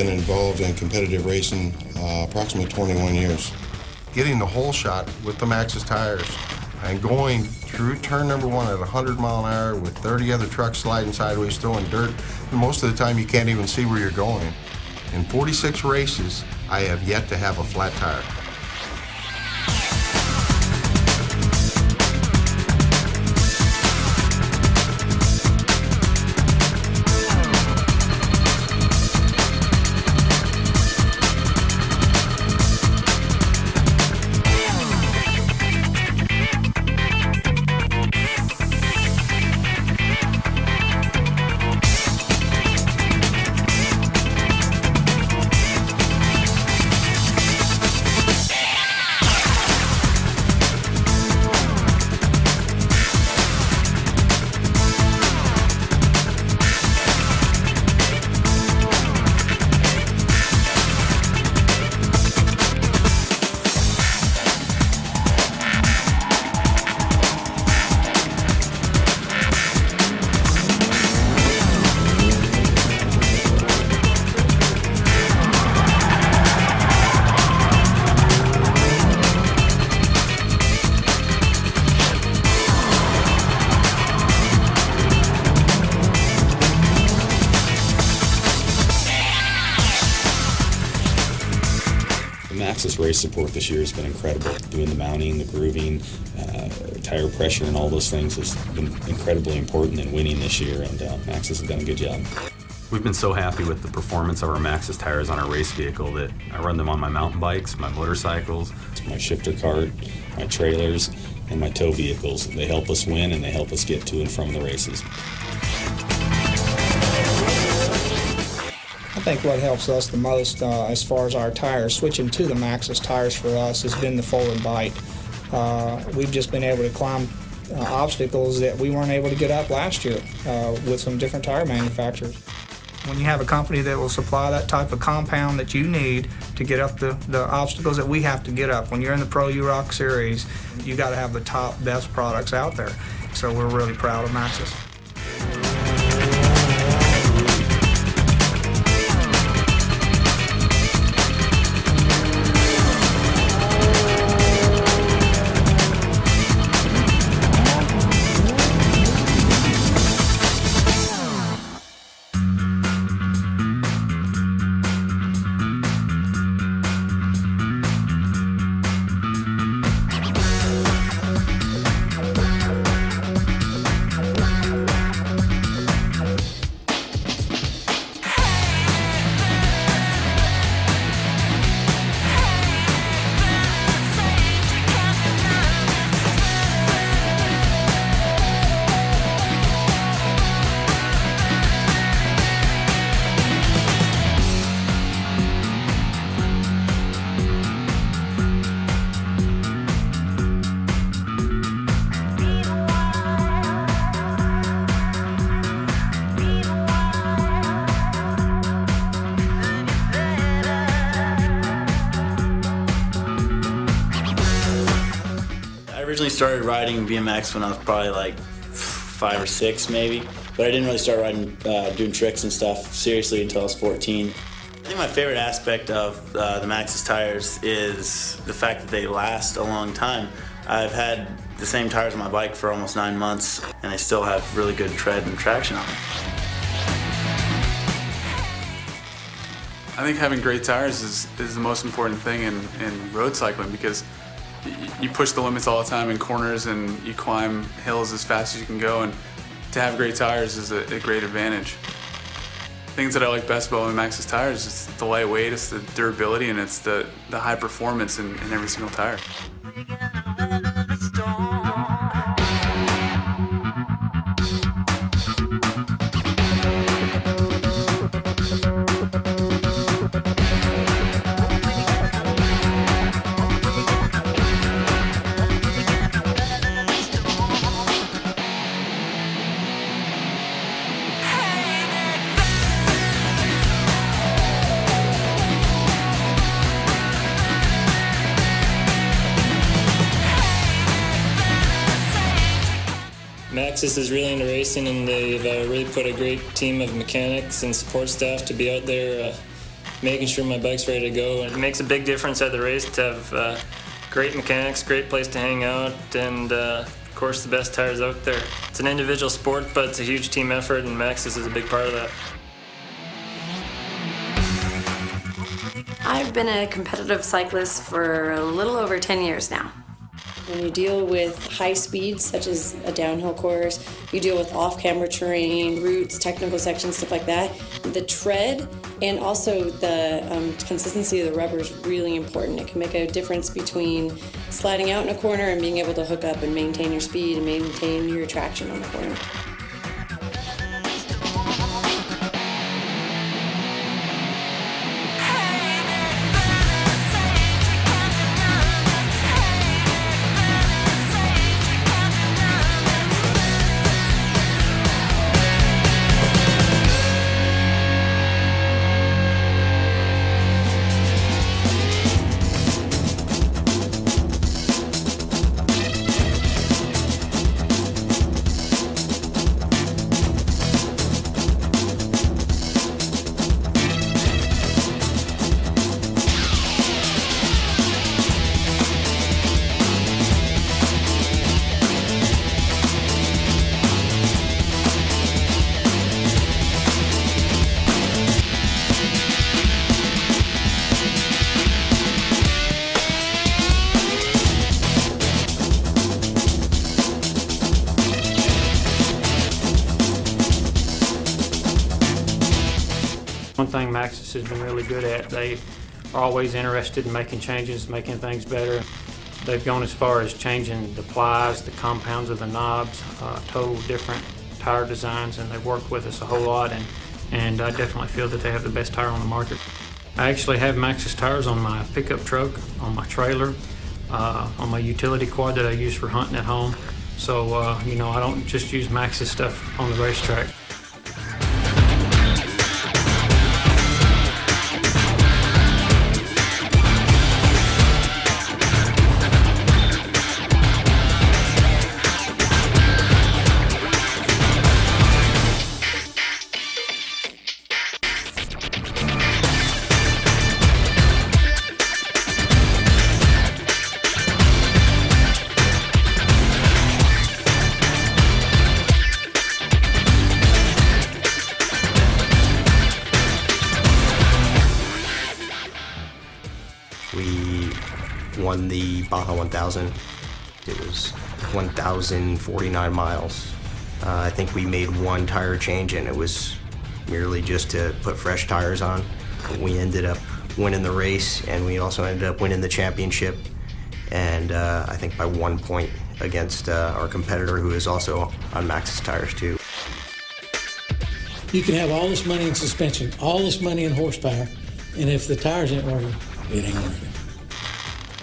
been involved in competitive racing approximately 21 years. Getting the whole shot with the Maxxis tires and going through turn number 1 at 100 mile an hour with 30 other trucks sliding sideways, throwing dirt, and most of the time you can't even see where you're going. In 46 races, I have yet to have a flat tire. Maxxis race support this year has been incredible. Doing the mounting, the grooving, tire pressure, and all those things has been incredibly important in winning this year, and Maxxis has done a good job. We've been so happy with the performance of our Maxxis tires on our race vehicle that I run them on my mountain bikes, my motorcycles, my shifter cart, my trailers, and my tow vehicles. They help us win and they help us get to and from the races. I think what helps us the most as far as our tires, switching to the Maxxis tires for us, has been the forward bite. We've just been able to climb obstacles that we weren't able to get up last year with some different tire manufacturers. When you have a company that will supply that type of compound that you need to get up the obstacles that we have to get up, when you're in the Pro U-Rock Series, you got to have the top, best products out there. So we're really proud of Maxxis. I originally started riding BMX when I was probably like 5 or 6 maybe, but I didn't really start riding, doing tricks and stuff seriously until I was 14. I think my favorite aspect of the Maxxis tires is the fact that they last a long time. I've had the same tires on my bike for almost 9 months, and they still have really good tread and traction on them. I think having great tires is the most important thing in road cycling, because you push the limits all the time in corners and you climb hills as fast as you can go, and to have great tires is a great advantage. Things that I like best about my Maxxis tires is the lightweight, it's the durability, and it's the high performance in every single tire. Maxxis is really into racing, and they've really put a great team of mechanics and support staff to be out there making sure my bike's ready to go. And it makes a big difference at the race to have great mechanics, great place to hang out, and of course the best tires out there. It's an individual sport, but it's a huge team effort, and Maxxis is a big part of that. I've been a competitive cyclist for a little over 10 years now. When you deal with high speeds, such as a downhill course, you deal with off-camber terrain, routes, technical sections, stuff like that. The tread and also the consistency of the rubber is really important. It can make a difference between sliding out in a corner and being able to hook up and maintain your speed and maintain your traction on the corner. One thing Maxxis has been really good at, they are always interested in making changes, making things better. They've gone as far as changing the plies, the compounds of the knobs, total different tire designs, and they've worked with us a whole lot, and I definitely feel that they have the best tire on the market. I actually have Maxxis tires on my pickup truck, on my trailer, on my utility quad that I use for hunting at home. So, you know, I don't just use Maxxis stuff on the racetrack. We won the Baja 1000. It was 1,049 miles. I think we made one tire change, and it was merely just to put fresh tires on. We ended up winning the race, and we also ended up winning the championship, and I think by 1 point against our competitor, who is also on Maxxis tires too. You can have all this money in suspension, all this money in horsepower, and if the tires ain't working, it ain't working.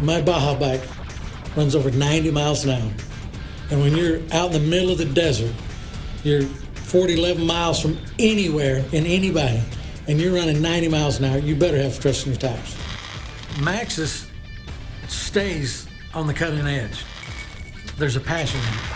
My Baja bike runs over 90 miles an hour. And when you're out in the middle of the desert, you're 40, 11 miles from anywhere and anybody, and you're running 90 miles an hour, you better have trust in your tires. Maxxis stays on the cutting edge. There's a passion in it.